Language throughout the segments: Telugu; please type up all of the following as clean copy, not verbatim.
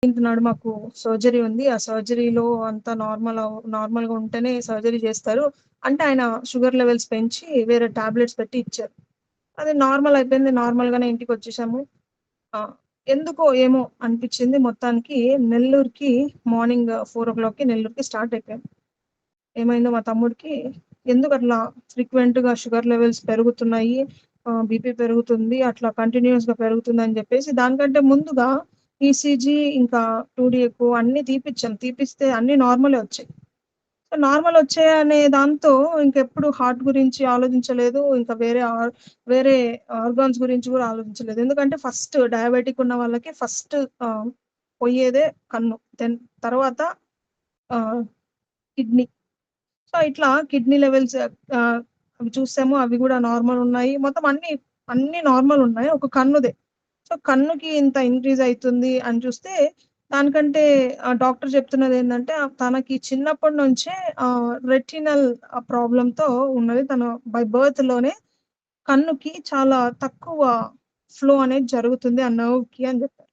నాడు మాకు సర్జరీ ఉంది. ఆ సర్జరీలో అంతా నార్మల్‌గా ఉంటేనే సర్జరీ చేస్తారు. అంటే ఆయన షుగర్ లెవెల్స్ పెంచి వేరే టాబ్లెట్స్ పెట్టి ఇచ్చారు. అది నార్మల్ అయిపోయింది. నార్మల్‌గానే ఇంటికొచ్చేసాము. ఆ! ఎందుకో ఏమో అనిపిచ్చింది. మొత్తానికి నెల్లూరుకి మార్నింగ్ 4:00కి నెల్లూరుకి స్టార్ట్ అయిపోయాం. ఏమైందో మా తమ్ముడికి ఎందుకట్లా ఫ్రీక్వెంట్‌గా షుగర్ లెవెల్స్ పెరుగుతున్నాయి. బీపీ పెరుగుతుంది. అట్లా కంటిన్యూయస్‌గా పెరుగుతుందని జెప్పేసి దానికంటే ముందుగా ఈసీజీ ఇంకా 2డీ ఎకో అన్నీ తీపిచ్చాం. తీపిస్తే అన్నీ నార్మలే వచ్చాయి. సో, నార్మల్ వచ్చాయనే దాంతో ఇంకెప్పుడు హార్ట్ గురించి ఆలోచించలేదు. ఇంకా వేరే ఆర్గాన్స్ గురించి గూడా ఆలోచించలేదు. ఎందుకంటే ఫస్ట్ డయాబెటిక్ ఉన్న వాళ్ళకి ఫస్ట్ ఆహ్, పొయ్యేదే కన్ను. దెన్ తర్వాత ఆహ్, కిడ్నీ. సో, ఇట్లా కిడ్నీ లెవెల్స్ అవి చూసాము. అవి గూడా నార్మల్ ఉన్నాయి. మొత్తం అన్నీ నార్మల్ ఉన్నాయి. ఒక కన్నుదే. సో, కన్నుకి ఇంత ఇంక్రీజ్ అయితుంది అని చూస్తే దానికంటే డాక్టర్ చెప్తున్నదేందంటే తనకి చిన్నప్పటి నుంచే రెటినల్ ప్రాబ్లమ్‌తో ఉన్నది. తను బై బర్త్‌లోనే కన్నుకి చాలా తక్కువ ఫ్లో అనేది జరుగుతుంది ఆ నర్వ్‌కి అని చెప్పారు.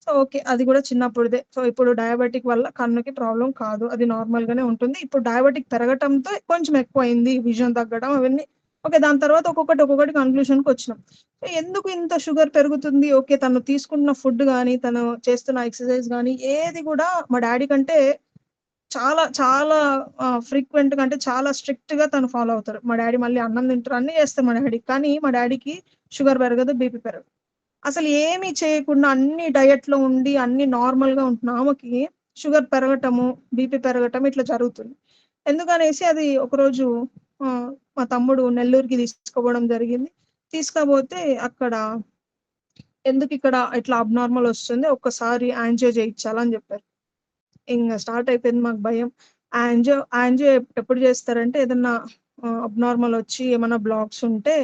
So, okay. అది గూడా చిన్నప్పుడిదే. సో, ఇప్పుడు డయాబెటిక్ వల్ల కన్నుకి ప్రాబ్లమ్ కాదు. అది నార్మల్‌గానే ఉంటుంది. ఇప్పుడు డయాబెటిక్ పెరగటంతో కొంచెం ఎక్కువయింది. విజన్ తగ్గడం అవన్నీ. ఓకే. దాని తర్వాత ఒక్కొక్కటి కన్క్లూషన్‌కొచ్చినాం. సో, ఎందుకు ఇంత షుగర్ పెరుగుతుంది? ఓకే. తను తీసుకుంటున్న ఫుడ్ గాని, తను చేస్తున్న ఎక్సర్‌సైజ్ గాని ఏది గూడా మా డ్యాడీ కంటే చాలా చాలా ఫ్రీక్వెంట్‌గా అంటే చాలా స్ట్రిక్ట్‌గా తను ఫాలో అవుతారు. మా డ్యాడీ మళ్ళీ అన్నం తింటారు. అన్నీ చేస్తారు మా డ్యాడీ. కానీ మా డ్యాడీకి షుగర్ పెరగదు, బీపీ పెరగదు. అసలు ఏమి చేయకుండా అన్ని డయట్‌లో ఉండి అన్ని నార్మల్‌గా ఉంటున్న ఆమెకి షుగర్ పెరగటము, బీపీ పెరగటం ఇట్లా జరుగుతుంది. ఎందుకనేసి అది ఒకరోజు మా తమ్ముడు నెల్లూరుకి తీసుకుపోవడం జరిగింది. తీసుకపోతే అక్కడ ఎందుకిక్కడ ఇట్లా అబ్‌నార్మల్ ఒస్తుంది. ఒక్కసారి యాంజియో చేయించాలని జెప్పారు. ఇంగ స్టార్ట్ అయిపోయింది మాకు భయం. యాంజియో ఎప్పుడు చేస్తారంటే ఏదన్నా అబ్‌నార్మల్ ఒచ్చి ఏమన్నా బ్లాక్స్ ఉంటే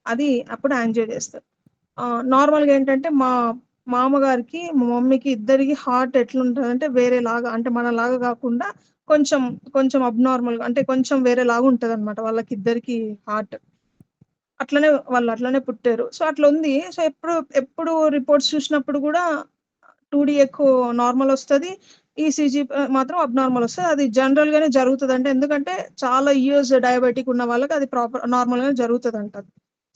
అది అప్పుడు యాంజియో చేస్తారు. నార్మల్‌గా ఏంటంటే మా మామగారికి, మా మమ్మీకి ఇద్దరికి హార్ట్ ఎట్లుంటదంటే వేరేలాగా అంటే మనలాగా గాకుండా కొంచెం, కొంచెం అబ్‌నార్మల్‌గా అంటే కొంచెం వేరేలాగా ఉంటదనమాట వాళ్ళకిద్దరికీ హార్ట్. వాళ్ళు అట్లనే పుట్టారు. సో, అట్లుంది. సో, ఎప్పుడు రిపోర్ట్స్ చూసినప్పుడు గూడా 2డీ ఎకో నార్మల్ ఒస్తది. ఈసీజీ మాత్రం అబ్‌నార్మల్ ఒస్తది. అది జనరల్‌గానే జరుగుతదంట. ఎందుకంటే చాలా ఇయర్స్ డయాబెటిక్ ఉన్న వాళ్ళకి అది నార్మల్‌గానే జరుగుతదంట.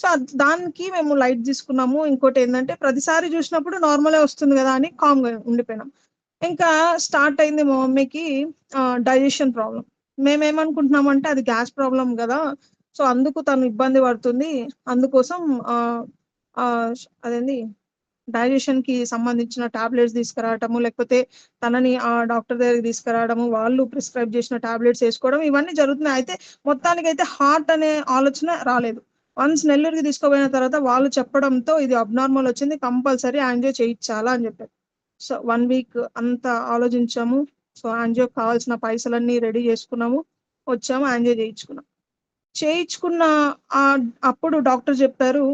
సో, దానికి మేము లైట్ తీసుకున్నాము. ఇంకోటేందంటే ప్రతిసారి జూసినప్పుడు నార్మలే వస్తుంది గదా! అని కామ్‌గా ఉండిపోయినాం. ఇంకా స్టార్ట్ అయింది మా మమ్మీకి డైజెషన్ ప్రాబ్లమ్. మేమేమనుకుంటున్నామంటే అది గ్యాస్ ప్రాబ్లమ్ గదా! సో, అందుకు తను ఇబ్బంది పడుతుంది. అందుకోసం ఆహ్, ఆహ్, అదేంది డైజెషన్‌కి సంబంధించిన టాబ్లెట్స్ తీసుకురావటము, లేకపోతే తనని డాక్టర్ దగ్గరికి తీసుకురావడము, వాళ్ళు ప్రిస్క్రైబ్ చేసిన టాబ్లెట్స్ ఏసుకోవడం ఇవన్నీ జరుగుతున్నాయి. అయితే మొత్తానికైతే హార్ట్ అనే ఆలోచన రాలేదు. వన్స్ నెల్లూరుకి తీసుకుపోయిన తర్వాత వాళ్ళు చెప్పడంతో ఇది అబ్‌నార్మల్ వచ్చింది. కంపల్సరీ యాంజియో చేయించాలా అని చెప్పారు. సో, 1 వీక్ అంతా ఆలోచించాము. సో, యాంజియోకి కావాల్సిన పైసలన్నీ రెడీ చేసుకున్నాము. వచ్చాము యాంజియో చేయించుకున్నాం. చేయించుకున్న అప్పుడు డాక్టర్ చెప్పారు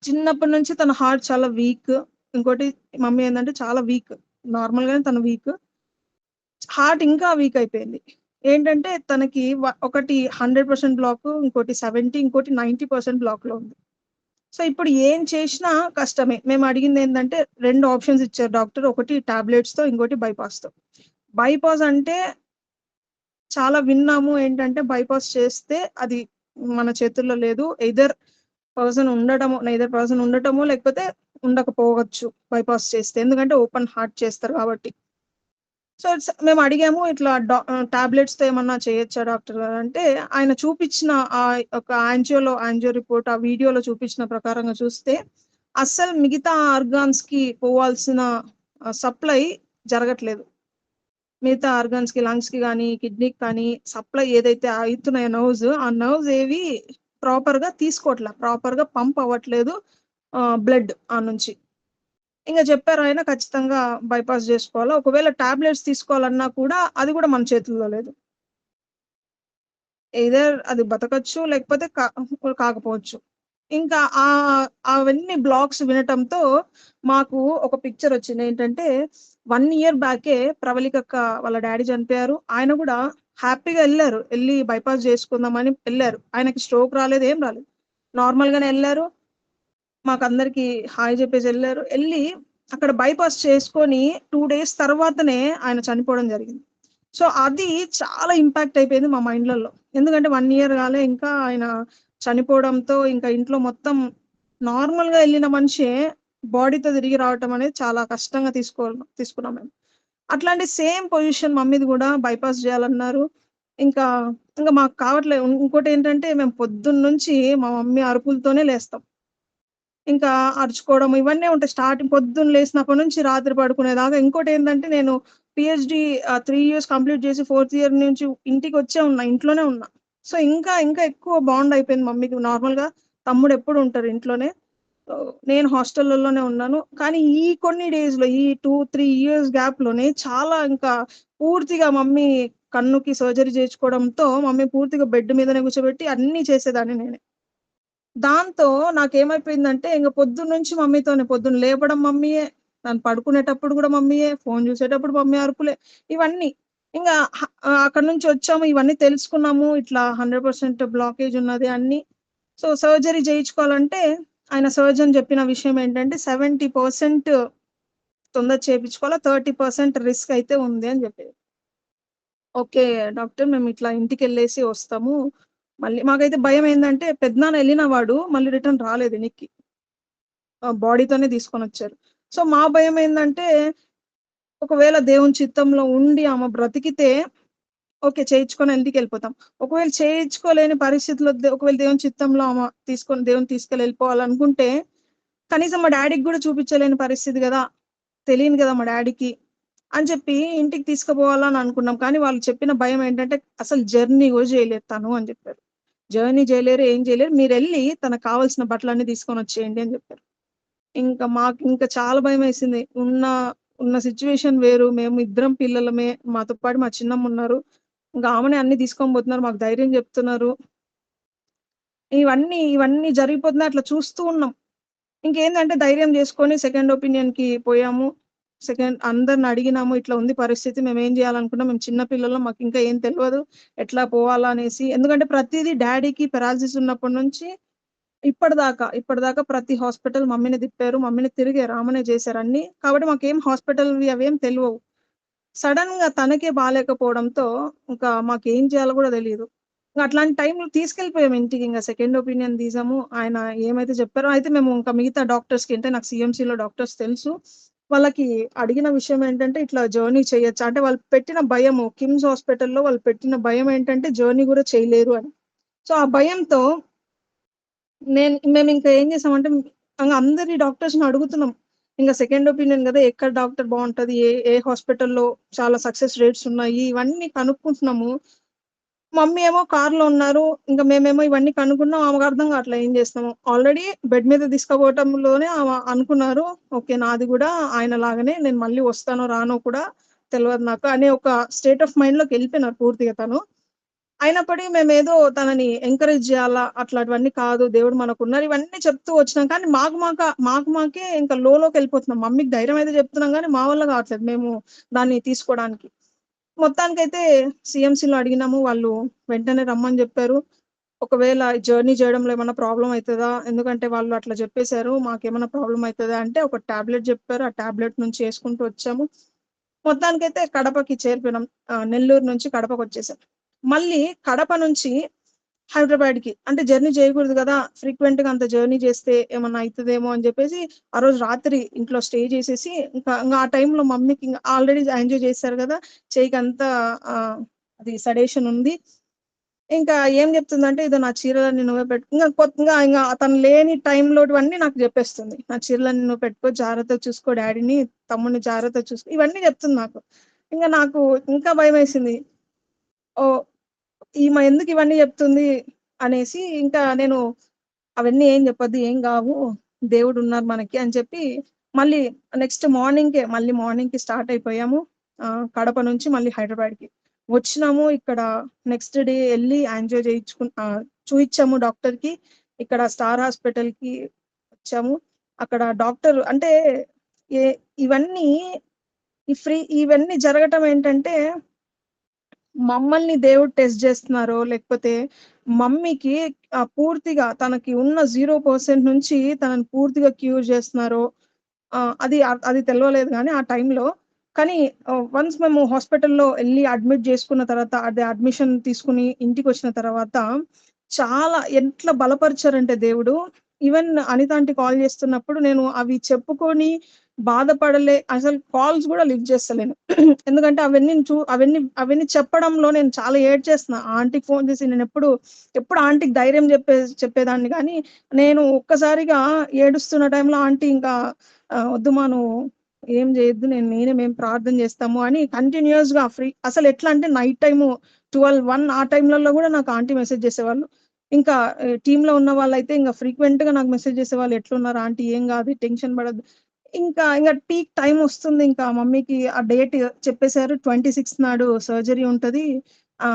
చిన్నప్పటి నుంచి తన హార్ట్ చాలా వీక్. ఇంకోటి మమ్మీ ఏందంటే చాలా వీక్. నార్మల్‌గానే తను వీక్. హార్ట్ ఇంకా వీక్ అయిపోయింది. ఏంటంటే తనకి ఒకటి 100% బ్లాకు, ఇంకోటి 70, ఇంకోటి 90% బ్లాక్‌లో ఉంది. సో, ఇప్పుడు ఏం చేసినా కష్టమే. మేము అడిగిందేందంటే 2 ఆప్షన్స్ ఇచ్చారు డాక్టర్. ఒకటి టాబ్లెట్స్‌తో, ఇంకోటి బైపాస్‌తో. బైపాస్ అంటే చాలా విన్నాము ఏంటంటే బైపాస్ చేస్తే అది మన చేతుల్లో లేదు. ఎయిదర్ పర్సన్ ఉండటమో లేకపోతే ఉండకపోవచ్చు బైపాస్ చేస్తే. ఎందుకంటే ఓపెన్ హార్ట్ చేస్తారు కాబట్టి. సో, మేము అడిగాము ఇట్లా టాబ్లెట్స్‌తో ఏమన్నా చేయొచ్చా డాక్టర్ గారు అంటే, ఆయన చూపించిన ఒక యాంజియో రిపోర్ట్ ఆ వీడియోలో చూపించిన ప్రకారంగా చూస్తే, అస్సలు మిగతా ఆర్గాన్స్‌కి పోవాల్సిన సప్లై జరగట్లేదు. మిగతా ఆర్గాన్స్‌కి, లంగ్స్‌కి గాని, కిడ్నీకి కానీ సప్లై ఏదైతే అయితున్నాయో ఆ నర్వ్స్ ఏవి ప్రాపర్‌గా తీసుకోవట్ల. ప్రాపర్‌గా పంప్ అవ్వట్లేదు బ్లడ్ నుంచి. ఇంగ చెప్పారాయన ఖచ్చితంగా బైపాస్ జేసుకోవాలా. ఒకవేళ టాబ్లెట్స్ తీసుకోవాలన్నా కూడా అది గూడా మన చేతుల్లో లేదు. ఎయిదర్ అది బతకచ్చు లేకపోతే కాకపోవచ్చు. ఇంకా అవన్నీ బ్లాక్స్ వినటంతో మాకు ఒక పిక్చరొచ్చింది. ఏంటంటే 1 ఇయర్ బ్యాకే ప్రవళికక్క వాళ్ళ డ్యాడీ చనిపోయారు. ఆయన గూడా హ్యాపీగా ఎళ్లారు. ఎళ్లి బైపాస్ జేసుకుందామని ఎళ్లారు. ఆయనకి స్ట్రోక్ రాలేదు, ఏం రాలేదు. నార్మల్‌గానే ఎళ్లారు. మాకందరికి హాయ్ జెప్పేసి ఎళ్లారు. అక్కడ బైపాస్ చేసుకొని 2 డేస్ తర్వాతనే ఆయన చనిపోవడం జరిగింది. సో, అది చాలా ఇంపాక్ట్ అయిపోయింది మా మైండ్‌లలో. ఎందుకంటే 1 ఇయర్ కాలే ఇంకా ఆయన చనిపోవడంతో ఇంకా ఇంట్లో మొత్తం నార్మల్‌గా ఎళ్ళిన మనిషే బాడీతో తిరిగి రావటం అనేది చాలా కష్టంగా తీసుకున్నాం మేము. అట్లాంటి సేమ్ పొజిషన్ మమ్మీది గూడా బైపాస్ జేయాలన్నారు. ఇంకా, ఇంక మాకు కావట్లే. ఇంకోటేంటంటే మేము పొద్దున్నుంచి మా మమ్మీ అరుపులతోనే లేస్తాం. ఇంకా అరుచుకోవడం ఇవన్నీ ఉంటాయి. స్టార్టింగ్ పొద్దున్న లేసినప్పటి నుంచి రాత్రి పడుకునేదాకా. ఇంకోటేందంటే నేను పీహెచ్‌డీ 3 ఇయర్స్ కంప్లీట్ చేసి 4థ్ ఇయర్ నుంచి ఇంటికొచ్చే ఉన్నా. ఇంట్లోనే ఉన్నా. సో, ఇంకా ఎక్కువ బాండ్ అయిపోయింది మమ్మీకి. నార్మల్‌గా తమ్ముడెప్పుడు ఉంటారు ఇంట్లోనే. నేను హాస్టల్‌లోనే ఉన్నాను. కానీ ఈ కొన్ని డేస్‌లో ఈ 2, 3 ఇయర్స్ గ్యాప్‌లోనే చాలా ఇంకా పూర్తిగా మమ్మీ కన్నుకి సర్జరీ చేయించుకోవడంతో మమ్మీ పూర్తిగా బెడ్ మీదనే కూర్చోబెట్టి అన్నీ చేసేదాన్ని నేనే. దాంతో నాకేమైపోయిందంటే ఇంక పొద్దున్నుంచి మమ్మీతోనే. పొద్దున్న లేపడం మమ్మీయే, తను పడుకునేటప్పుడు గూడా మమ్మీయే, ఫోను జూసేటప్పుడు మమ్మీ అరుపులే. ఇవన్నీ. ఇంగా అక్కడి నుంచి వచ్చాము. ఇవన్నీ తెలుసుకున్నాము. ఇట్లా 100% బ్లాకేజ్ ఉన్నది అన్నీ. సో, సర్జరీ జేయించుకోవాలంటే ఆయన సర్జన్ జెప్పిన విషయం ఏంటంటే 70% తొందర చేపించుకోవాలా. 30% రిస్క్ అయితే ఉంది అని జెప్పారు. ఓకే. డాక్టర్ మేమిట్లా ఇంటికెళ్ళేసి వస్తాము. మళ్ళీ మాకైతే భయమేందంటే పెదనాన్న ఎళ్ళిన వాడు మళ్ళీ రిటర్న్ రాలేదు ఎనిక్కి. బాడీతోనే తీసుకొనొచ్చారు. సో, మా భయమేందంటే ఒకవేళ దేవుని చిత్తంలో ఉండి ఆమె బ్రతికితే ఓకే. చేయించుకొని ఇంటికెళ్ళిపోతాం. ఒకవేళ చేయించుకోలేని పరిస్థితిలో ఒకవేళ దేవుని చిత్తంలో ఆమె దేవుని తీసుకొని ఎళ్ళిపోవాలనుకుంటే కనీసం మా డ్యాడీకి గూడా చూపించలేని పరిస్థితి గదా! తెలియను గదా మా డ్యాడీకి. అని చెప్పి ఇంటికి తీసుకుపోవాలని అనుకున్నాం. కానీ వాళ్ళు చెప్పిన భయమేంటంటే, "అసలు జర్నీ గూడా చేయలేదు తను" అని జెప్పారు. "జర్నీ జేయలేరు, ఏం జేయలేరు. మీరెళ్లి తనకు కావాల్సిన బట్టలన్నీ తీసుకొనొచ్చేయండి" అని జెప్పారు. మాకింక చాలా భయమేసింది. ఉన్న సిట్యుయేషన్ వేరు. మేము ఇద్దరం పిల్లలమే. మాతో పాటు మా చిన్నమ్మున్నారు. ఇంక ఆమెనే అన్నీ తీసుకొని పోతున్నారు. మాకు ధైర్యం జెప్తున్నారు. ఇవన్నీ జరిగిపోతున్నాయి. అట్లా చూస్తూ ఉన్నాం. ఇంకేందంటే ధైర్యం జేసుకొని సెకండ్ ఒపీనియన్‌కి పోయాము. అందరిని అడిగినాము. ఇట్లా ఉంది పరిస్థితి. మేమేం జేయాలనుకున్నాం. మేము చిన్న పిల్లలం. మాకింకా ఏం తెలవదు. ఎట్లా పోవాలా అనేసి. ఎందుకంటే ప్రతీదీ డ్యాడీకి పారాలిసిస్ ఉన్నప్పటి నుంచి ఇప్పటిదాకా ప్రతి హాస్పిటల్ మమ్మీనే తిప్పారు. మమ్మీనే తిరిగారు. ఆమెనే జేశారు అన్నీ. కాబట్టి మాకేం హాస్పిటల్‌వి అవేం తెలవవు. సడెన్‌గా తనకే బాలేకపోవడంతో ఇంకా మాకేం చేయాలో గూడా తెలీదు. అట్లాంటి టైంలో తీసుకెళ్ళిపోయాము ఇంటికి. సెకండ్ ఒపీనియన్ తీసాము. ఆయన ఏమైతే చెప్పారో అయితే మేము ఇంకా మిగతా డాక్టర్స్‌కి అంటే నాకు సీఎంసీలో డాక్టర్స్ తెలుసు. వాళ్ళకి అడిగిన విషయం ఏంటంటే, "ఇట్లా జర్నీ చేయొచ్చా?" అంటే వాళ్ళు పెట్టిన భయము కిమ్స్ హాస్పిటల్‌లో వాళ్ళు పెట్టిన భయం ఏంటంటే జర్నీ గూడా చేయలేరు అని. సో, ఆ భయంతో మేమింకా ఏం చేసామంటే అందరి డాక్టర్స్‌ని అడుగుతున్నాం. సెకండ్ ఒపీనియన్ గదా! ఎక్కడ డాక్టర్ బావుంటది? ఏ ఏ హాస్పిటల్‌లో చాలా సక్సెస్ రేట్స్ ఉన్నాయి? ఇవన్నీ కనుక్కుంటున్నాము. మమ్మీ ఏమో కార్‌లో ఉన్నారు. మేమేమో ఇవన్నీ కనుక్కున్నాం. ఆమెకు అర్థం కావట్లే ఏం చేస్తామో. ఆల్రెడీ బెడ్ మీద తీసుకుపోవటంలోనే ఆమె అనుకున్నారు. ఓకే. నాది గూడా ఆయనలాగానే నేను మళ్ళీ వస్తానో రానో కూడా తెలవదు నాకు అనే ఒక స్టేట్ ఆఫ్ మైండ్‌లోకెళ్ళిపోయినారు పూర్తిగా తను. అయినప్పటికి మేమేదో తనని ఎంకరేజ్ జేయాలా, అట్లాంటివన్నీ కాదు. దేవుడు మనకున్నారు. ఇవన్నీ చెప్తూ వచ్చినాం. కానీ మాకే ఇంకా లోలోకెళ్ళిపోతున్నాం. మమ్మీకి ధైర్యం అయితే చెప్తున్నాం గానీ, మా వల్ల గావట్లేదు మేము దాన్ని తీసుకోడానికి. మొత్తానికైతే సీఎంసీలో అడిగినాము. వాళ్ళు వెంటనే రమ్మని జెప్పారు. ఒకవేళ జర్నీ జేయడంలో ఏమన్నా ప్రాబ్లమ్ అయితదా? ఎందుకంటే వాళ్ళు అట్లా జెప్పేసారు. మాకేమన్నా ప్రాబ్లమ్ అయితదా? అంటే ఒక టాబ్లెట్ జెప్పారు. ఆ టాబ్లెట్ నుంచి యేసుకుంటూ వచ్చాము. మొత్తానికైతే కడపకి చేరిపోయినాం. నెల్లూరు నుంచి కడపకొచ్చేసాం. మళ్ళీ కడప నుంచి హైదరాబాద్‌కి అంటే జర్నీ చేయకూడదు గదా! ఫ్రీక్వెంట్‌గా అంత జర్నీ చేస్తే ఏమన్నా అయితదేమో అని జెప్పేసి, ఆ రోజు రాత్రి ఇంట్లో స్టే చేసేసి, ఇంగ ఆ టైంలో మమ్మీకి ఆల్రెడీ యాంజియో చేశారు గదా! చెయ్యికంతా అది సెడేషన్ ఉంది. ఇంకా ఏం జెప్తుందంటే, "ఇదో నా చీరలన్నీ నువ్వే పెట్టు" ఇంగ తను లేని టైంలోటివన్నీ నాకు జెప్పేస్తుంది. "నా చీరలన్నీ నువ్వు పెట్టుకో, జాగ్రత్తగా చూసుకో డ్యాడీని, తమ్ముడిని జాగ్రత్తగా చూసుకో" ఇవన్నీ జెప్తుంది నాకు. నాకు ఇంకా భయమేసింది. ఓహ్! ఈమె ఎందుకు ఇవన్నీ జెప్తుంది అనేసి నేను అవన్నీ ఏం జెప్పొద్దు, ఏం గావు. దేవుడున్నారు మనకి అని చెప్పి మళ్ళీ మార్నింగ్‌కి స్టార్ట్ అయిపోయాము. కడప నుంచి మళ్ళీ హైదరాబాద్‌కి. వచ్చినాము ఇక్కడ నెక్స్ట్ డే ఎళ్లి యాంజియో చూయిచ్చాము డాక్టర్‌కి. ఇక్కడ స్టార్ హాస్పిటల్‌కి వచ్చాము. అక్కడ డాక్టర్ అంటే ఎ ఇవన్నీ ఇవన్నీ జరగటం ఏంటంటే మమ్మల్ని దేవుడు టెస్ట్ జేస్తున్నారో, లేకపోతే మమ్మీకి పూర్తిగా తనకి ఉన్న 0% నుంచి తనని పూర్తిగా క్యూర్ జేస్తున్నారో, అది అది తెలవలేదు గానీ ఆ టైంలో. కానీ వన్స్ మేము హాస్పిటల్‌లో ఎళ్లి అడ్మిట్ జేసుకున్న తర్వాత అదే అడ్మిషన్ తీసుకొని ఇంటికొచ్చిన తర్వాత చాలా ఎట్లా బలపరిచారంటే దేవుడు, ఈవెన్ అనిత ఆంటీ కాల్ చేస్తున్నప్పుడు నేను అవి చెప్పుకొని బాధపడలే అసలు కాల్స్ గూడా లిఫ్ట్ చేస్తలేను. ఎందుకంటే అవన్నీ చెప్పడంలో నేను చాలా ఏడ్చేస్తున్నా. ఆంటీకి ఫోన్ చేసి ఎప్పుడు ఆంటీకి ధైర్యం చెప్పేదాన్ని గానీ, నేను ఒక్కసారిగా ఏడుస్తున్న టైంలో ఆంటీ ఇంకా "వద్దుమా నువ్వు ఏం చేయొద్దు. మేము ప్రార్థన చేస్తాము" అని కంటిన్యూయస్‌గా అసలెట్లా అంటే నైట్ టైము 12, 1 ఆ టైంలలో గూడా నాకు ఆంటీ మెసేజ్ చేసేవాళ్ళు. ఇంకా టీమ్‌లో ఉన్న వాళ్ళైతే ఇంగ ఫ్రీక్వెంట్‌గా నాకు మెసేజ్ చేసేవాళ్ళు. "ఎట్లున్నారు ఆంటీ? ఏం గాదు. టెన్షన్ పడొద్దు." ఇంగ పీక్ టైమ్ వస్తుంది. ఇంకా మమ్మీకి ఆ డేట్ చెప్పేసారు. 26థ్ నాడు సర్జరీ ఉంటది.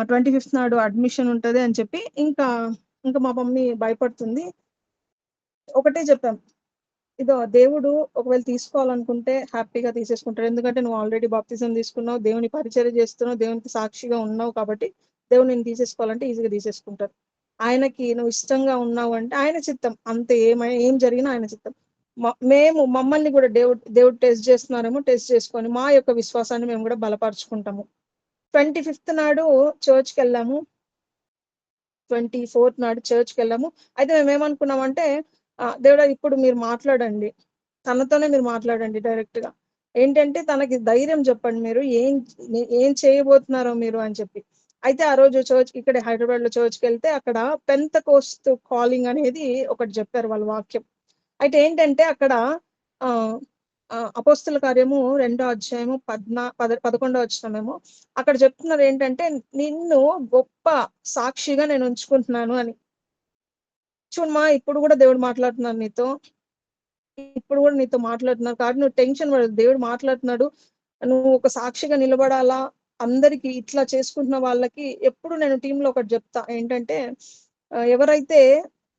25థ్ నాడు అడ్మిషన్ ఉంటది అని చెప్పి ఇంకా మా మమ్మీ భయపడుతుంది. ఒకటే చెప్పాం. ఇదో దేవుడు ఒకవేళ తీసుకోవాలనుకుంటే హ్యాపీగా తీసేసుకుంటాడు. ఎందుకంటే నువ్వు ఆల్రెడీ బాప్తిజం తీసుకున్నావు. దేవుని పరిచర్య చేస్తున్నావు. దేవునికి సాక్షిగా ఉన్నావు కాబట్టి దేవుడు నిన్ను తీసేసుకోవాలంటే ఈజీగా తీసేసుకుంటారు. ఆయనకి నువ్వు ఇష్టంగా ఉన్నావు అంటే ఆయన చిత్తం. అంతే ఏం జరిగినా ఆయన చిత్తం. మమ్మల్ని కూడా దేవుడు టెస్ట్ చేస్తున్నారేమో టెస్ట్ చేసుకొని మా యొక్క విశ్వాసాన్ని మేము కూడా బలపరుచుకుంటాము. 25థ్ నాడు చర్చ్‌కెళ్ళాము. 24థ్ నాడు చర్చ్‌కెళ్ళాము. అయితే మేమేమనుకున్నామంటే దేవుడా ఇప్పుడు మీరు మాట్లాడండి. తనతోనే మీరు మాట్లాడండి డైరెక్ట్‌గా. ఏంటంటే తనకి ధైర్యం చెప్పండి మీరు. ఏం చేయబోతున్నారో మీరు అని చెప్పి. అయితే ఆ రోజు ఇక్కడ హైదరాబాద్‌లో చర్చ్‌కెళ్తే అక్కడ పెంతెకోస్తు కాలింగ్ అనేది ఒకటి చెప్పారు వాళ్ళు వాక్యం. అయితే ఏంటంటే అక్కడ ఆహ్, అపోస్తల కార్యము 2 అధ్యాయము 11 వచనమేమో అక్కడ చెప్తున్నారు ఏంటంటే, నిన్ను గొప్ప సాక్షిగా నేను ఉంచుకుంటున్నాను అని. చూడమ్మా ఇప్పుడు గూడా దేవుడు మాట్లాడుతున్నారు నీతో. ఇప్పుడు గూడా నీతో మాట్లాడుతున్నారు. కాబట్టి నువ్వు టెన్షన్ పడొద్దు. దేవుడు మాట్లాడుతున్నాడు. నువ్వు ఒక సాక్షిగా నిలబడాలా. అందరికి ఇట్లా చేసుకుంటున్న వాళ్ళకి ఎప్పుడు నేను టీమ్‌లో ఒకటి జెప్తా. ఏంటంటే ఎవరైతే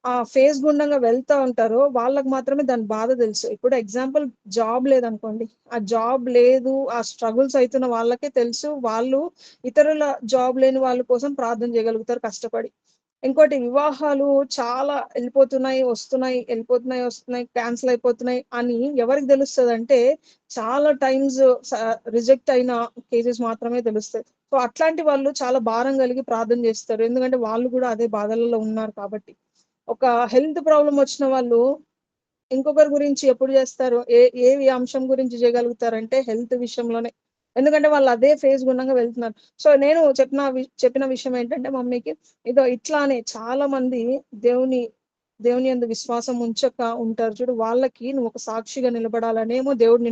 ఆ ఫేజ్ గుండంగా వెళ్తా ఉంటారో వాళ్ళకి మాత్రమే దాని బాధ తెలుసు. ఇప్పుడు ఎగ్జాంపుల్ జాబ్ లేదనుకోండి. ఆ జాబ్ లేదు, ఆ స్ట్రగుల్స్ అయితున్న వాళ్ళకే తెలుసు. వాళ్ళు ఇతరుల జాబ్ లేని వాళ్ళ కోసం ప్రార్థన చేయగలుగుతారు కష్టపడి. ఇంకోటి వివాహాలు చాలా వస్తున్నాయి, క్యాన్సెల్ అయిపోతున్నాయి అని ఎవరికి తెలుస్తదంటే, చాలా టైమ్స్ రిజెక్ట్ అయిన కేసెస్ మాత్రమే తెలుస్తాయి. సో, అట్లాంటి వాళ్ళు చాలా భారం కలిగి ప్రార్థన చేస్తారు. ఎందుకంటే వాళ్ళు కూడా అదే బాధలలో ఉన్నారు కాబట్టి. ఒక హెల్త్ ప్రాబ్లమ్ వచ్చిన వాళ్ళు ఇంకొకరి గురించి ఎప్పుడు చేస్తారు? ఏ అంశం గురించి చేయగలుగుతారంటే హెల్త్ విషయంలోనే. ఎందుకంటే వాళ్ళు అదే ఫేజ్ గుండంగా వెళ్తున్నారు. సో, నేను చెప్పిన విషయం ఏంటంటే మమ్మీకి, ఇదో ఇట్లానే చాలా మంది దేవుని దేవుని యందు విశ్వాసం ఉంచక ఉంటారు చూడు. వాళ్ళకి నువ్వు ఒక సాక్షిగా నిలబడాలనేమో దేవుడు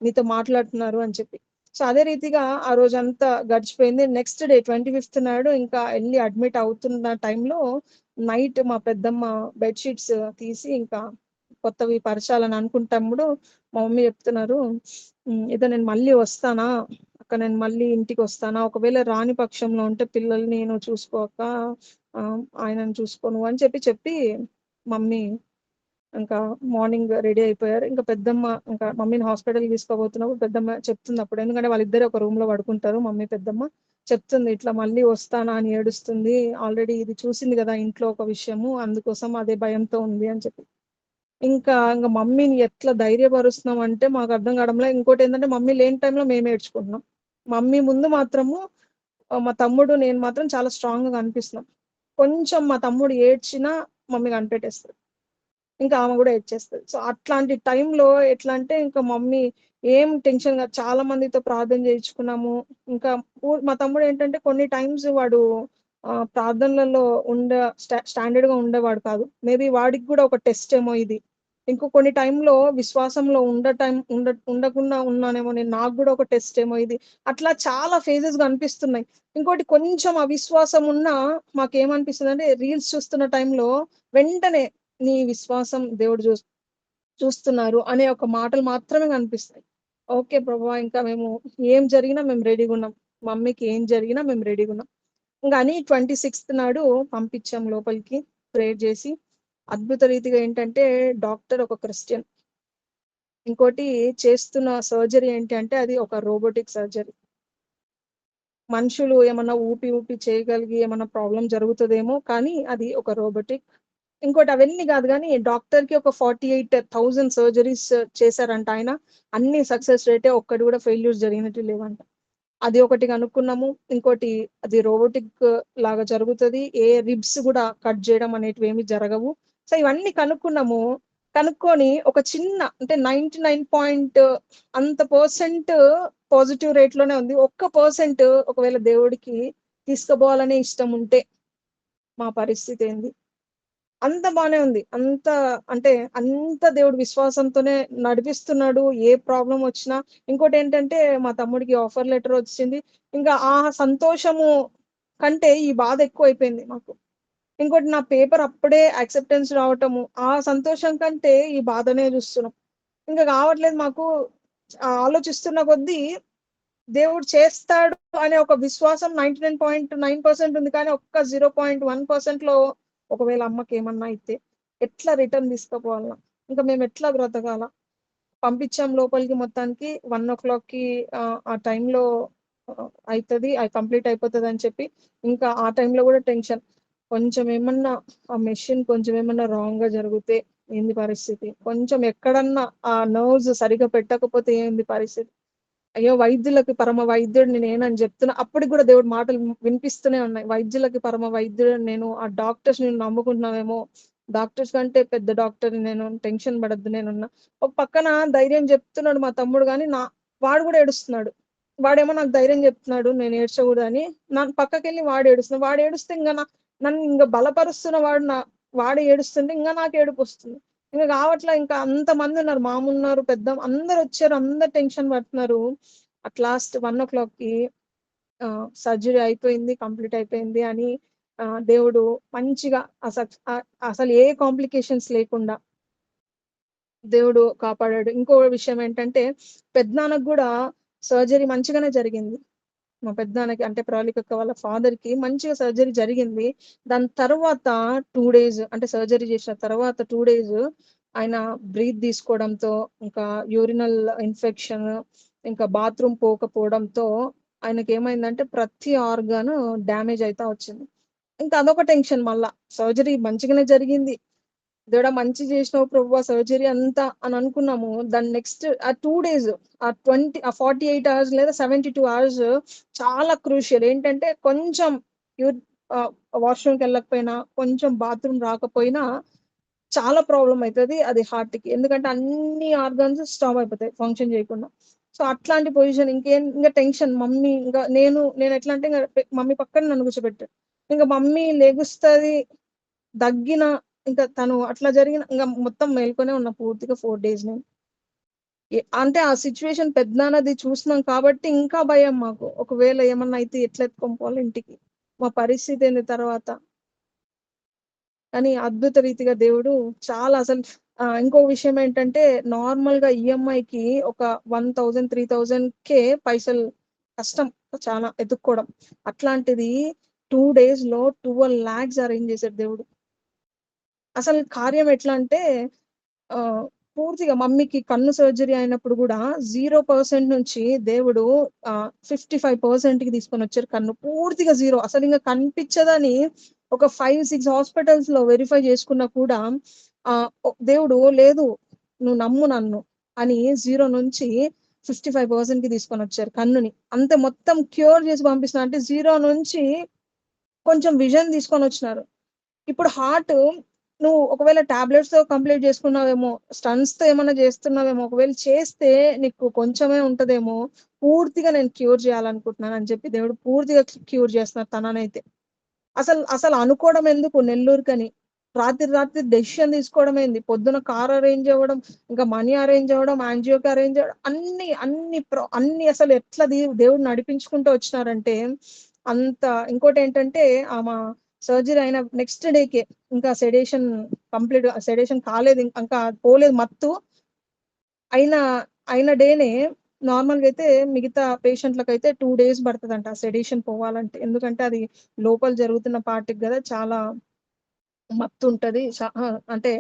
నీతో మాట్లాడుతున్నారు అని చెప్పి. సో, అదే రీతిగా ఆ రోజంతా గడిచిపోయింది. నెక్స్ట్ డే 25థ్ నాడు ఇంకా ఎళ్లి అడ్మిట్ అవుతున్న టైంలో నైట్ మా పెద్దమ్మ బెడ్ షీట్స్ తీసి ఇంకా కొత్తవి పరచాలని అనుకుంటప్పుడు మా మమ్మీ చెప్తున్నారు. "ఇదో నేను మళ్ళీ వస్తానా? అక్క నేను మళ్ళీ ఇంటికొస్తానా? ఒకవేళ రాని పక్షంలో ఉంటే పిల్లల్ని నువ్వు చూసుకో అక్క. ఆయనని చూసుకో నువ్వు" అని చెప్పి మమ్మీ ఇంకా మార్నింగ్ రెడీ అయిపోయారు. ఇంకా పెద్దమ్మ ఇంకా మమ్మీని హాస్పిటల్‌కి తీసుకోబోతున్నప్పుడు పెద్దమ్మ చెప్తుందప్పుడు. ఎందుకంటే వాళ్ళిద్దరే ఒక రూమ్‌లో పడుకుంటారు మమ్మీ, పెద్దమ్మ. చెప్తుంది ఇట్లా మళ్ళీ వస్తానా అని ఏడుస్తుంది. ఆల్రెడీ ఇది చూసింది గదా ఇంట్లో ఒక విషయము. అందుకోసం అదే భయంతో ఉంది అని చెప్పి. ఇంగ మమ్మీని ఎట్లా ధైర్యపరుస్తున్నామంటే మాకర్థం కావడంలే. ఇంకోటేంటంటే మమ్మీ లేని టైంలో మేము ఏడ్చుకుంటున్నాం. మమ్మీ ముందు మాత్రము మా తమ్ముడు, నేను మాత్రం చాలా స్ట్రాంగ్‌గా కనిపిస్తున్నాం. కొంచెం మా తమ్ముడు ఏడ్చినా మమ్మీ కనిపెట్టేస్తది. ఇంకా ఆమె గూడా ఏడ్చేస్తది. సో, అట్లాంటి టైంలో ఎట్లా అంటే ఇంకా మమ్మీ ఏం టెన్షన్ గాదు. చాలా మందితో ప్రార్థన చేయించుకున్నాము. ఇంకా మా తమ్ముడేంటంటే కొన్ని టైమ్స్ వాడు ప్రార్థనలలో స్టాండర్డ్‌గా ఉండేవాడు కాదు. మేబీ వాడికి గూడా ఒక టెస్ట్ ఏమో ఇది. కొన్ని టైంలో విశ్వాసంలో ఉండకుండా ఉన్నానేమో నేను. నాకు గూడా ఒక టెస్ట్ ఏమో ఇది. అట్లా చాలా ఫేజెస్ కనిపిస్తున్నాయి. ఇంకోటి కొంచెం అవిశ్వాసం ఉన్నా మాకేమనిపిస్తదంటే రీల్స్ చూస్తున్న టైంలో వెంటనే నీ విశ్వాసం దేవుడు చూస్తున్నారు అనే ఒక మాటలు మాత్రమే కనిపిస్తాయి. ఓకే ప్రభువా! ఇంకా ఏం జరిగినా మేము రెడీగున్నాం. మమ్మీకి ఏం జరిగినా మేము రెడీగున్నాం. ఇంక అని 26థ్ నాడు పంపించాం లోపలికి ప్రేయర్ చేసి. అద్భుత రీతిగా ఏంటంటే డాక్టర్ ఒక క్రిస్టియన్. ఇంకోటి చేస్తున్న సర్జరీ ఏంటి అంటే అది ఒక రోబోటిక్ సర్జరీ. మనుషులు ఏమన్నా ఊపి చేయగలిగి ఏమన్నా ప్రాబ్లమ్ జరుగుతదేమో కానీ అది ఒక రోబోటిక్. ఇంకోటి అవన్నీ కాదు కానీ డాక్టర్ కి ఒక 48,000 సర్జరీస్ చేశారంట ఆయన. అన్ని సక్సెస్ రేటే, ఒక్కటి కూడా ఫెయిల్యూర్స్ జరిగినట్టు లేవంట. అది ఒకటి కనుక్కున్నాము. ఇంకోటి అది రోబోటిక్ లాగా జరుగుతుంది, ఏ రిబ్స్ కూడా కట్ చేయడం అనేటివి ఏమి జరగవు. సో ఇవన్నీ కనుక్కున్నాము. కనుక్కొని ఒక చిన్న అంటే 99 అంత పర్సెంట్ పాజిటివ్ రేట్ లోనే ఉంది. 1% ఒకవేళ దేవుడికి తీసుకుపోవాలనే ఇష్టం ఉంటే మా పరిస్థితి ఏంది? అంత బానే ఉంది. అంటే అంత దేవుడు విశ్వాసంతోనే నడిపిస్తున్నాడు. ఏ ప్రాబ్లమ్ వచ్చినా. ఇంకోటేంటంటే మా తమ్ముడికి ఆఫర్ లెటర్ వచ్చింది. ఇంకా ఆ సంతోషము కంటే ఈ బాధ ఎక్కువైపోయింది మాకు. ఇంకోటి నా పేపర్ అప్పుడే యాక్సెప్టెన్స్ రావటము, ఆ సంతోషం కంటే ఈ బాధనే చూస్తున్నాం. ఇంకా కావట్లేదు మాకు. ఆలోచిస్తున్న కొద్దీ దేవుడు చేస్తాడు అనే ఒక విశ్వాసం 99.9% ఉంది. కానీ ఒక్క 0.1% లో ఒకవేళ అమ్మకి ఏమన్నా అయితే ఎట్లా రిటర్న్ తీసుకుపోవాలా? ఇంకా మేము ఎట్లా బ్రతకాల? పంపించాం లోపలికి. మొత్తానికి 1:00కి ఆ టైంలో అవుతుంది, అది కంప్లీట్ అయిపోతుంది అని చెప్పి. ఇంకా ఆ టైంలో కూడా టెన్షన్, కొంచెం ఏమన్నా ఆ మెషిన్ కొంచెం ఏమన్నా రాంగ్ గా జరిగితే ఏంది పరిస్థితి? కొంచెం ఎక్కడన్నా ఆ నర్వ్స్ సరిగా పెట్టకపోతే ఏంది పరిస్థితి? అయ్యో వైద్యులకి పరమ వైద్యుడు నేనని చెప్తున్నా. అప్పటికి కూడా దేవుడు మాటలు వినిపిస్తూనే ఉన్నాయి. వైద్యులకి పరమ వైద్యుడు నేను, ఆ డాక్టర్స్ నేను నమ్ముకుంటున్నావేమో, డాక్టర్స్ కంటే పెద్ద డాక్టర్ నేను, టెన్షన్ పడద్దు నేనున్నా. ఒక పక్కన ధైర్యం చెప్తున్నాడు మా తమ్ముడు, కానీ వాడు కూడా ఏడుస్తున్నాడు. వాడేమో నాకు ధైర్యం చెప్తున్నాడు నేను ఏడ్చకూడదని, నా పక్కకెళ్ళి వాడు ఏడుస్తున్నాడు. వాడు ఏడుస్తే ఇంకా నన్ను ఇంకా బలపరుస్తున్న వాడు ఏడుస్తుంటే ఇంకా నాకు ఏడుపు వస్తుంది. ఇంకా కావట్లా. ఇంకా అంతమంది ఉన్నారు, మామున్నారు, పెద్ద అందరు వచ్చారు, అందరు టెన్షన్ పడుతున్నారు. అట్ లాస్ట్ 1:00కి సర్జరీ అయిపోయింది, కంప్లీట్ అయిపోయింది అని దేవుడు మంచిగా అసలు ఏ కాంప్లికేషన్స్ లేకుండా దేవుడు కాపాడాడు. ఇంకో విషయం ఏంటంటే పెద్దనాన్నకు కూడా సర్జరీ మంచిగానే జరిగింది. మా పెద్దనాన్నకి అంటే ప్రవళికక్క వాళ్ళ ఫాదర్ కి మంచిగా సర్జరీ జరిగింది. దాని తర్వాత 2 డేస్ అంటే సర్జరీ చేసిన తర్వాత 2 డేస్ ఆయన బ్రీత్ తీసుకోవడంతో, ఇంకా యూరినల్ ఇన్ఫెక్షన్, ఇంకా బాత్రూమ్ పోకపోవడంతో ఆయనకి ఏమైందంటే ప్రతి ఆర్గాన్ డ్యామేజ్ అయితా వచ్చింది. ఇంకా అదొక టెన్షన్. మళ్ళా సర్జరీ మంచిగానే జరిగింది, దేవుడా మంచి చేసినావు ప్రభువా సర్జరీ అంతా అని అనుకున్నాము. దాని నెక్స్ట్ ఆ 2 డేస్, ఆ 48 అవర్స్ లేదా 72 అవర్స్ చాలా క్రూషియల్. ఏంటంటే కొంచెం వాష్రూమ్కి వెళ్ళకపోయినా, కొంచెం బాత్రూమ్ రాకపోయినా చాలా ప్రాబ్లం అవుతుంది అది హార్ట్ కి. ఎందుకంటే అన్ని ఆర్గాన్స్ స్టాప్ అయిపోతాయి ఫంక్షన్ చేయకుండా. సో అట్లాంటి పొజిషన్. ఇంకా టెన్షన్. మమ్మీ ఇంకా నేను ఎట్లా అంటే ఇంకా మమ్మీ పక్కన నన్ను కూర్చోబెట్టాడు. ఇంకా మమ్మీ లెగుస్తుంది దగ్గిన, ఇంకా తను అట్లా జరిగిన ఇంకా మొత్తం మేల్కొనే ఉన్న పూర్తిగా 4 డేస్ నేను. అంటే ఆ సిచ్యువేషన్ పెద్దనాన్నది చూసినాం కాబట్టి ఇంకా భయం మాకు. ఒకవేళ ఏమన్నా అయితే ఎట్లా ఎత్తుకొని పోవాలి ఇంటికి, మా పరిస్థితి ఏంది తర్వాత అని. అద్భుత రీతిగా దేవుడు చాలా అసలు. ఇంకో విషయం ఏంటంటే నార్మల్ గా ఈఎంఐకి ఒక 1,000 3,000 పైసలు కష్టం చాలా ఎత్తుక్కోవడం. అట్లాంటిది 2 days లో 12 lakhs అరేంజ్ చేశాడు దేవుడు. అసలు కార్యం ఎట్లా అంటే పూర్తిగా మమ్మీకి కన్ను సర్జరీ అయినప్పుడు కూడా 0% నుంచి దేవుడు 55% కి తీసుకొని వచ్చారు. కన్ను పూర్తిగా 0, అసలు ఇంకా కనిపించదని ఒక 5-6 హాస్పిటల్స్ లో వెరిఫై చేసుకున్నా కూడా దేవుడు లేదు నువ్వు నమ్ము నన్ను అని 0 నుంచి 55% కి తీసుకొని వచ్చారు కన్నుని. అంతే మొత్తం క్యూర్ చేసి పంపిస్తున్నా అంటే 0 నుంచి కొంచెం విజన్ తీసుకొని వచ్చినారు. ఇప్పుడు హార్ట్ నువ్వు ఒకవేళ టాబ్లెట్స్ తో కంప్లీట్ చేసుకున్నావేమో, స్టన్స్ తో ఏమైనా చేస్తున్నావేమో, ఒకవేళ చేస్తే నీకు కొంచెమే ఉంటదేమో, పూర్తిగా నేను క్యూర్ చేయాలనుకుంటున్నాను అని చెప్పి దేవుడు పూర్తిగా క్యూర్ చేస్తున్నారు తననైతే. అసలు అసలు అనుకోవడం ఎందుకు నెల్లూరుకని, రాత్రి డెసిషన్ తీసుకోవడం ఏంది, పొద్దున కార్ అరేంజ్ అవ్వడం, ఇంకా మనీ అరేంజ్ అవ్వడం, యాంజియోకి అరేంజ్ అవ్వడం, అన్ని అసలు ఎట్లా దేవుడు నడిపించుకుంటూ వచ్చినారంటే అంత. ఇంకోటి ఏంటంటే ఆమె సర్జరీ అయిన నెక్స్ట్ డేకే ఇంకా సెడేషన్ కాలేదు, ఇంకా పోలేదు మత్తు అయిన అయిన డేనే. నార్మల్గా అయితే మిగతా పేషెంట్లకు అయితే 2 days పడుతుందంట సెడేషన్ పోవాలంటే. ఎందుకంటే అది లోపల జరుగుతున్న పార్టీకి కదా, చాలా మత్తు ఉంటది. అంటే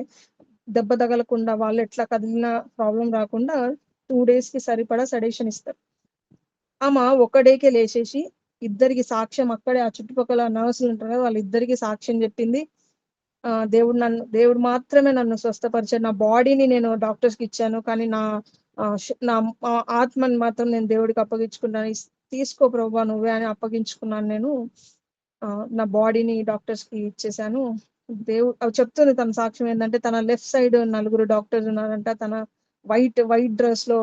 దెబ్బ తగలకుండా, వాళ్ళు ఎట్లా కదిలిన ప్రాబ్లం రాకుండా 2 days కి సరిపడా సెడేషన్ ఇస్తారు. ఆమె ఒక డేకే లేచేసి ఇద్దరికి సాక్ష్యం, అక్కడే ఆ చుట్టుపక్కల నర్సులు ఉంటారు కదా వాళ్ళిద్దరికి సాక్ష్యం చెప్పింది. దేవుడు మాత్రమే నన్ను స్వస్థపరిచాడు. నా బాడీని నేను డాక్టర్స్‌కి ఇచ్చాను. కానీ నా ఆత్మని మాత్రం నేను దేవుడికి అప్పగించుకున్నాను. తీసుకో ప్రభువా నువ్వే అని అప్పగించుకున్నాను నేను. నా బాడీని డాక్టర్స్‌కి ఇచ్చేసాను. చెప్తుంది తన సాక్ష్యం ఏందంటే, తన లెఫ్ట్ సైడ్ నలుగురు డాక్టర్స్ ఉన్నారంట. తన వైట్ డ్రెస్‌లో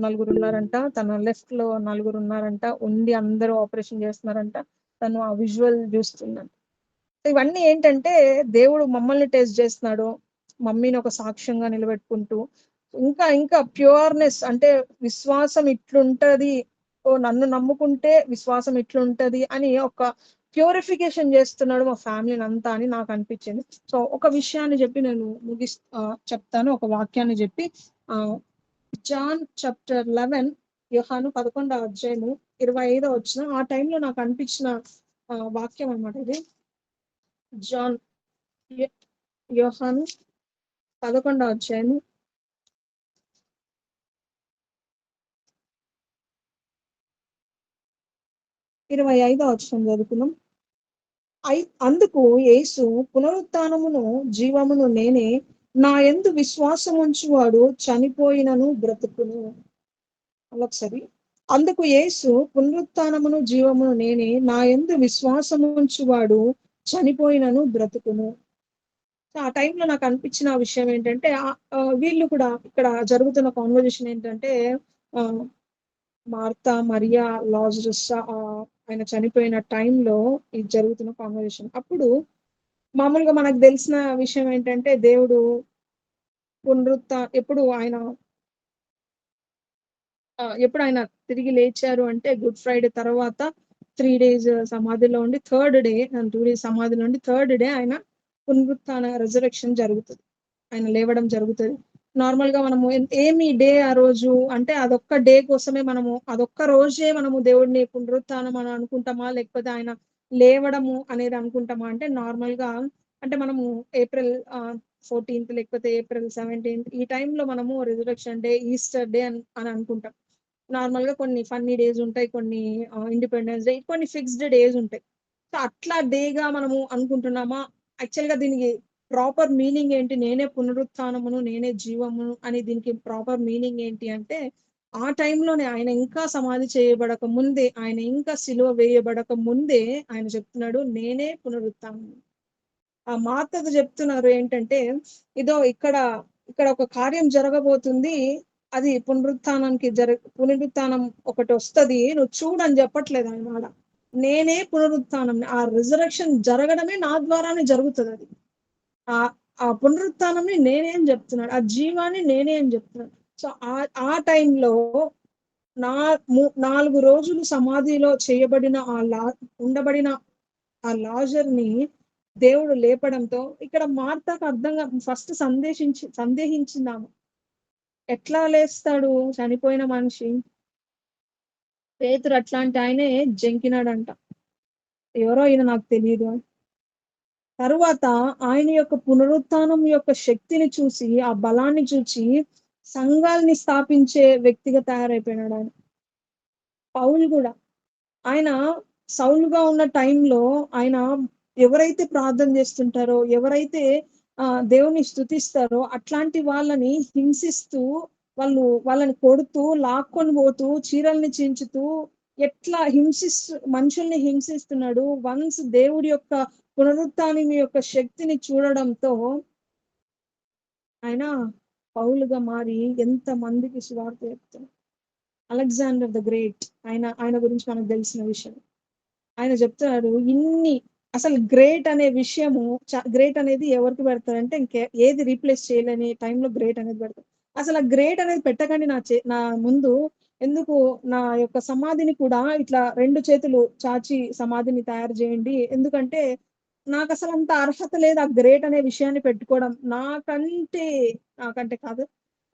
నలుగురున్నారంట. తన లెఫ్ట్‌లో నలుగురున్నారంట. ఉండి అందరూ ఆపరేషన్ చేస్తున్నారంట. తను ఆ విజువల్ చూస్తున్నాడు. ఇవన్నీ ఏంటంటే దేవుడు మమ్మల్ని టెస్ట్ చేస్తున్నాడు. మమ్మీని ఒక సాక్ష్యంగా నిలబెట్టుకుంటూ, ఇంకా ప్యూర్‌నెస్ అంటే విశ్వాసం ఇట్లుంటది. నన్ను నమ్ముకుంటే విశ్వాసం ఇట్లుంటది అని ఒక ప్యూరిఫికేషన్ చేస్తున్నాడు మా ఫ్యామిలీనంతా అని నాకు అనిపించింది. సో, ఒక విషయాన్ని చెప్పి నేను చెప్తాను. ఒక వాక్యాన్ని చెప్పి జాన్ చాప్టర్ 11 యోహాను 11వ అధ్యాయము 25వ వచనం ఆ టైంలో నాకు అనిపించిన వాక్యం అన్నమాట ఇది. జాన్ యోహాను 11వ అధ్యాయము 25వ వచనం చదువుకుందాం. అందుకు యేసు పునరుత్థానమును జీవమును నేనే, నా యందు విశ్వాసముంచువాడు చనిపోయినను బ్రతుకును. ఒకసారి అందుకు యేసు పునరుత్థానమును జీవమును నేనే, నా యందు విశ్వాసముంచువాడు చనిపోయినను బ్రతుకును. ఆ టైంలో నాకు అనిపించిన విషయం ఏంటంటే వీళ్ళు కూడా ఇక్కడ జరుగుతున్న కాన్వర్జేషన్ ఏంటంటే మార్తా, మరియా, లాజరస్ ఆయన చనిపోయిన టైంలో ఇది జరుగుతున్న కాన్వర్జేషన్. అప్పుడు మామూలుగా మనకు తెలిసిన విషయం ఏంటంటే దేవుడు ఎప్పుడు ఆయన తిరిగి లేచారు అంటే గుడ్ ఫ్రైడే తర్వాత 3 డేస్ సమాధిలో ఉండి 2 డే 2 డేస్ సమాధిలో ఉండి 3 డే ఆయన పునరుత్థాన రిజరెక్షన్ జరుగుతుంది. ఆయన లేవడం జరుగుతుంది. నార్మల్ గా మనము ఏమి డే ఆ రోజు అంటే అదొక్క డే కోసమే అదొక్క రోజే మనము దేవుడిని పునరుత్థానం అని అనుకుంటామా, లేకపోతే ఆయన లేవడము అనేది అనుకుంటామా అంటే నార్మల్ గా అంటే మనము ఏప్రిల్ 14th లేకపోతే ఏప్రిల్ 17th ఈ టైంలో మనము రిజరెక్షన్ డే, ఈస్టర్ డే అని అనుకుంటాం. నార్మల్ గా కొన్ని ఫన్నీ డేస్ ఉంటాయి, కొన్ని ఇండిపెండెన్స్ డే, కొన్ని ఫిక్స్డ్ డేస్ ఉంటాయి. సో అట్లా డేగా మనము అనుకుంటున్నామా? యాక్చువల్ గా దీనికి ప్రాపర్ మీనింగ్ ఏంటి? నేనే పునరుత్థానమును, నేనే జీవమును అని దీనికి ప్రాపర్ మీనింగ్ ఏంటి అంటే, ఆ టైంలోనే ఆయన ఇంకా సమాధి చేయబడక ముందే, ఆయన ఇంకా సిలువ వేయబడక ముందే ఆయన చెప్తున్నాడు, నేనే పునరుత్థానము. ఆ మార్తకు చెప్తున్నారు ఏంటంటే, ఇదో ఇక్కడ ఒక కార్యం జరగబోతుంది. అది పునరుత్థానం ఒకటి వస్తది. నువ్వు చూడని చెప్పట్లేదు ఆయన. నేనే పునరుత్థానం. ఆ రిజరెక్షన్ జరగడమే నా ద్వారానే జరుగుతదది. ఆ ఆ పునరుత్థానంని నేనే అని చెప్తున్నాడు. ఆ జీవాన్ని నేనే అని చెప్తున్నాడు. సో, ఆ టైంలో నా 4 రోజులు సమాధిలో చేయబడిన ఉండబడిన ఆ లాజర్‌ని దేవుడు లేపడంతో ఇక్కడ మార్తాకు అర్థంగా ఫస్ట్ సందేహించిందామె. ఎట్లా లేస్తాడు చనిపోయిన మనిషి? పేతురు అట్లాంటి ఆయనే జంకినాడంట. ఎవరో ఈయన నాకు తెలీదు అని. తరువాత ఆయన యొక్క పునరుత్థానం యొక్క శక్తిని చూసి, ఆ బలాన్ని చూచి సంఘాల్ని స్థాపించే వ్యక్తిగా తయారైపోయినాడు ఆయన. పౌలు గూడా. ఆయన సౌలుగా ఉన్న టైంలో ఆయన ఎవరైతే ప్రార్థన చేస్తుంటారో, ఎవరైతే దేవుని స్తుతిస్తారో అట్లాంటి వాళ్ళని హింసిస్తూ, వాళ్ళని కొడుతూ, లాక్కొని పోతూ, చీరల్ని చించుతూ ఎట్లా మనుషుల్ని హింసిస్తున్నాడు. వన్స్ దేవుడి యొక్క పునరుత్థానం యొక్క శక్తిని చూడడంతో ఆయన పౌలుగా మారి ఎంత మందికి సువార్త చెప్తాడు. అలెగ్జాండర్ ద గ్రేట్ ఆయన గురించి మనకు తెలిసిన విషయం. ఆయన చెప్తున్నాడు అసలు గ్రేట్ అనే విషయము గ్రేట్ అనేది ఎవరికి పెడతారంటే ఏది రీప్లేస్ చేయలేని టైంలో గ్రేట్ అనేది పెడతారు. అసలు ఆ గ్రేట్ అనేది పెట్టకండి నా ముందు. ఎందుకు నా యొక్క సమాధిని కూడా ఇట్లా 2 చేతులు చాచి సమాధిని తయారు చేయండి. ఎందుకంటే నాకు అసలు అంత అర్హత లేదు ఆ గ్రేట్ అనే విషయాన్ని పెట్టుకోవడం. నాకంటే కాదు.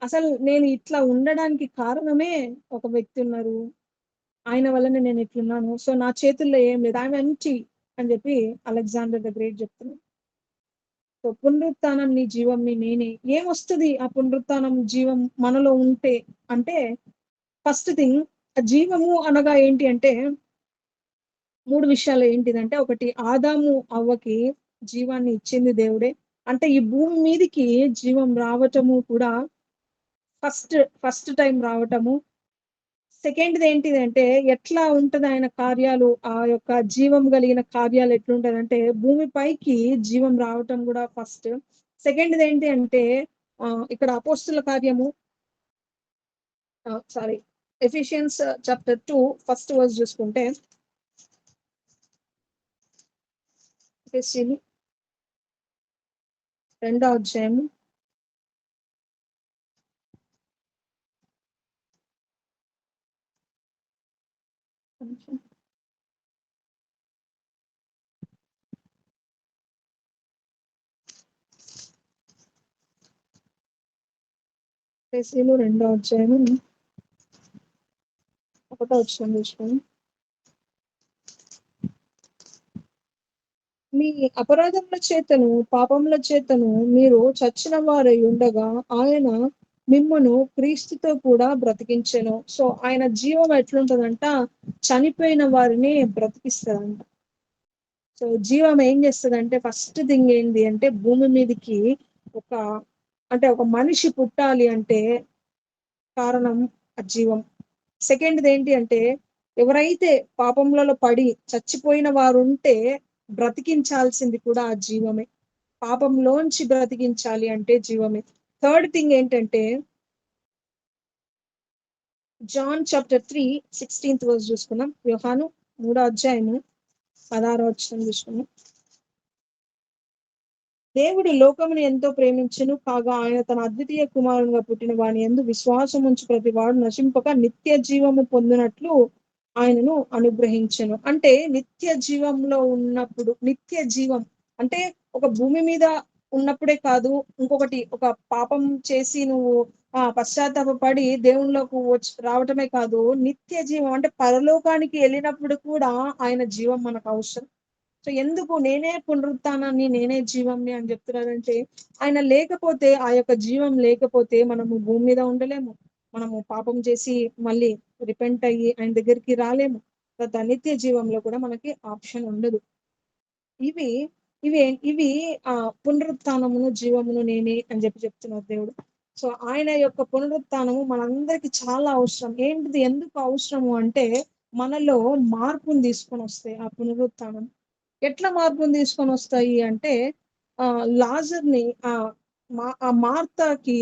అసలు నేను ఇట్లా ఉండడానికి కారణమే ఒక వ్యక్తి ఉన్నారు. ఆయన వల్లనే నేను ఇట్లున్నాను. సో నా చేతుల్లో ఏం లేదు. ఐ యామ్ ఎంప్టీ అని చెప్పి అలెగ్జాండర్ ద గ్రేట్ చెప్తున్నాడు. సో పునరుత్థానం నీ జీవం నేనే. ఏమొస్తది ఆ పునరుత్థానం జీవం మనలో ఉంటే అంటే ఫస్ట్ థింగ్ జీవము అనగా ఏంటి అంటే 3 విషయాలు ఏంటిదంటే ఒకటి ఆదాము అవ్వకి జీవాన్ని ఇచ్చింది దేవుడే. అంటే ఈ భూమి మీదికి జీవం రావటము కూడా ఫస్ట్ ఫస్ట్ టైం రావటము. సెకండ్‌ది ఏంటిదంటే ఎట్లా ఉంటది ఆయన కార్యాలు, ఆ యొక్క జీవం కలిగిన కార్యాలు ఎట్లుంటదంటే భూమి పైకి జీవం రావటం గూడా ఫస్ట్. సెకండ్‌ది ఏంటి అంటే ఇక్కడ అపోస్తుల కార్యము sorry Ephesians chapter 2 first verse చూసుకుంటే ఎఫెసీయులు రెండో అధ్యాయము ఎఫెసీయులు రెండో అధ్యాయము ఒకటో వచనం చూసుకోండి. మీ అపరాధముల చేతను పాపముల చేతను మీరు చచ్చిన వారై ఉండగా ఆయన మిమ్మును క్రీస్తుతో కూడా బ్రతికించెను. సో ఆయన జీవం ఎట్లుంటదంట, చనిపోయిన వారిని బ్రతికిస్తదంట. సో జీవం ఏం చేస్తదంటే ఫస్ట్ థింగ్ ఏంటి అంటే భూమి మీదకి ఒక అంటే ఒక మనిషి పుట్టాలి అంటే కారణం ఆ జీవం. సెకండ్‌ది ఏంటి అంటే ఎవరైతే పాపములలో పడి చచ్చిపోయిన వారుంటే బ్రతికించాల్సింది కూడా ఆ జీవమే. పాపంలోంచి బ్రతికించాలి అంటే జీవమే. థర్డ్ థింగ్ ఏంటంటే జాన్ చాప్టర్ 3 16th వర్స్ చూసుకుందాం. యోహాను 3వ అధ్యాయము 16వ వచనం చూసుకుందాం. దేవుడు లోకమును ఎంతో ప్రేమించెను కాగా ఆయన తన అద్వితీయ కుమారునిగా పుట్టిన వాని యందు విశ్వాసం ఉంచు ప్రతి వాడు నశింపక నిత్య జీవము పొందినట్లు ఆయనను అనుగ్రహించెను. అంటే నిత్య జీవంలో ఉన్నప్పుడు నిత్య జీవం అంటే ఒక భూమి మీద ఉన్నప్పుడే కాదు, ఇంకొకటి ఒక పాపం చేసి నువ్వు పశ్చాత్తాపపడి దేవునిలోకి రావటమే కాదు, నిత్య జీవం అంటే పరలోకానికి వెళ్ళినప్పుడు కూడా ఆయన జీవం మనకు అవసరం. సో ఎందుకు నేనే పునరుత్థానాన్ని, నేనే జీవంని అని చెప్తున్నారంటే ఆయన లేకపోతే ఆ యొక్క జీవం లేకపోతే మనము భూమి మీద ఉండలేము. మనము పాపం చేసి మళ్ళీ రిపెంట్ అయ్యి ఆయన దగ్గరికి రాలేము. నిత్య జీవంలో కూడా మనకి ఆప్షన్ ఉండదు. ఇవి ఇవి ఇవి పునరుత్థానమును జీవమును నేనే అని చెప్తున్నారు దేవుడు. సో ఆయన యొక్క పునరుత్థానము మనందరికి చాలా అవసరం. ఏంటిది ఎందుకు అవసరము అంటే మనలో మార్పుని తీసుకొని వస్తాయి ఆ పునరుత్థానం. ఎట్లా మార్పుని తీసుకొని వస్తాయి అంటే లాజర్‌ని మార్తాకి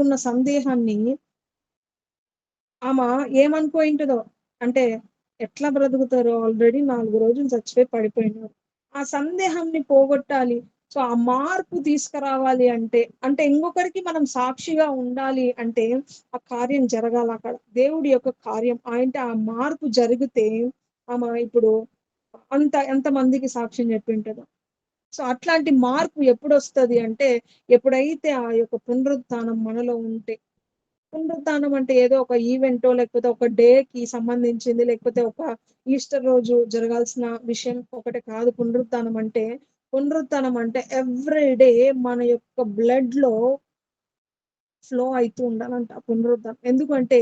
ఉన్న సందేహాన్ని ఆమె ఏమనుకోయింటదో అంటే ఎట్లా బ్రతుకుతారో ఆల్రెడీ 4 రోజులు చచ్చిపోయి పడిపోయినారు. ఆ సందేహాన్ని పోగొట్టాలి. సో ఆ మార్పు తీసుకురావాలి అంటే ఇంకొకరికి మనం సాక్షిగా ఉండాలి అంటే ఆ కార్యం జరగాలి అక్కడ. దేవుడి యొక్క కార్యం అంటే ఆ మార్పు జరిగితే ఆమె ఇప్పుడు ఎంతమందికి సాక్ష్యం చెప్పింటదో. సో అట్లాంటి మార్పు ఎప్పుడొస్తది అంటే ఎప్పుడైతే ఆ యొక్క పునరుత్థానం మనలో ఉంటే. పునరుత్థానం అంటే ఏదో ఒక ఈవెంటో లేకపోతే ఒక డేకి సంబంధించింది లేకపోతే ఒక ఈస్టర్ రోజు జరగాల్సిన విషయం ఒకటి కాదు పునరుత్థానం అంటే. పునరుత్థానం అంటే ఎవ్రీ డే మన యొక్క బ్లడ్‌లో ఫ్లో అయితూ ఉండాలంట పునరుత్థానం. ఎందుకంటే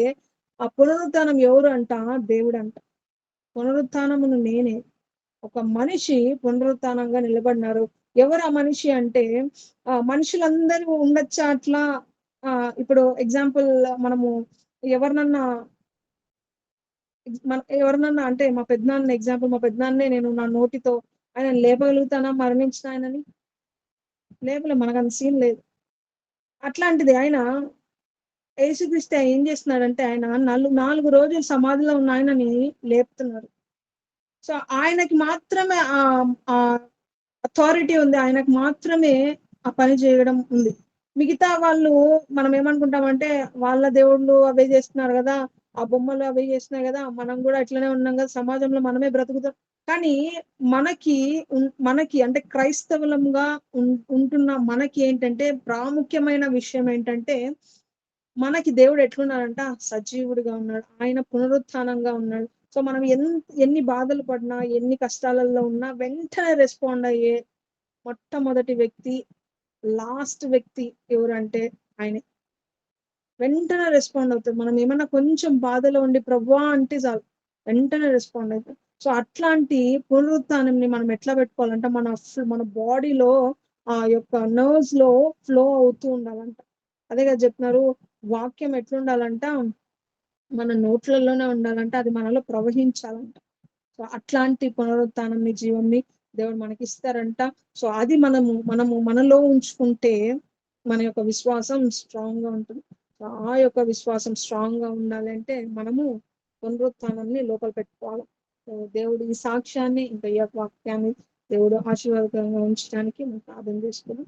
ఆ పునరుత్థానం ఎవరు అంట, దేవుడంట. పునరుత్థానమును నేనే. ఒక మనిషి పునరుత్థానంగా నిలబడినారు. ఎవరు ఆ మనిషి అంటే మనుషులందరూ ఉండొచ్చా అట్లా? ఇప్పుడు ఎగ్జాంపుల్ మనము ఎవరినన్నా ఎవరినన్నా అంటే మా పెద్దనాన్న ఎగ్జాంపుల్ మా పెద్దనాన్నే నేను నా నోటితో ఆయనను లేపగలుగుతానా మరణించిన ఆయనని? లేపలేం. మనకంత సీన్ లేదు. అట్లాంటిది ఆయన యేసుక్రీస్తు ఏం చేస్తున్నాడంటే ఆయన 4 రోజులు సమాధిలో ఉన్న ఆయనని లేపుతున్నారు. సో ఆయనకి మాత్రమే అథారిటీ ఉంది. ఆయనకు మాత్రమే ఆ పని చేయడం ఉంది. మిగతా వాళ్ళు మనం ఏమనుకుంటామంటే వాళ్ళ దేవుళ్ళు అవే చేస్తున్నారు కదా! ఆ బొమ్మలు అవే చేస్తున్నాయి కదా! మనం కూడా ఇట్లనే ఉన్నాం కదా! సమాజంలో మనమే బ్రతుకుతాం. కానీ మనకి మనకి అంటే క్రైస్తవులంగా ఉంటున్న మనకి ఏంటంటే ప్రాముఖ్యమైన విషయం ఏంటంటే మనకి దేవుడు ఎట్లున్నాడంట సజీవుడిగా ఉన్నాడు. ఆయన పునరుత్థానంగా ఉన్నాడు. సో మనం ఎన్ని బాధలు పడినా, ఎన్ని కష్టాలలో ఉన్నా వెంటనే రెస్పాండ్ అయ్యే మొట్టమొదటి వ్యక్తి, లాస్ట్ వ్యక్తి ఎవరంటే ఆయనే. వెంటనే రెస్పాండ్ అవుతారు. మనం ఏమన్నా కొంచెం బాధలో ఉండి ప్రభువా అంటే చాలు వెంటనే రెస్పాండ్ అవుతారు. సో అట్లాంటి పునరుత్థానంని మనం ఎట్లా పెట్టుకోవాలంటే మన బాడీలో ఆ యొక్క నర్వ్స్ లో ఫ్లో అవుతూ ఉండాలంట. అదే కదా చెప్తున్నారు, వాక్యం ఎట్లుండాలంట, మన నోట్లలోనే ఉండాలంట, అది మనలో ప్రవహించాలంట. సో అట్లాంటి పునరుత్థానాన్ని, జీవంని దేవుడు మనకి ఇస్తారంట. సో అది మనము మనలో ఉంచుకుంటే మన యొక్క విశ్వాసం స్ట్రాంగ్ గా ఉంటుంది. సో ఆ యొక్క విశ్వాసం స్ట్రాంగ్ గా ఉండాలి అంటే మనము పునరుత్థానాన్ని లోపల పెట్టుకోవాలి. సో దేవుడు ఈ సాక్ష్యాన్ని, ఇంకా ఈ యొక్క వాక్యాన్ని దేవుడు ఆశీర్వాదకరంగా ఉంచడానికి మనం ప్రార్థన చేసుకున్నాం.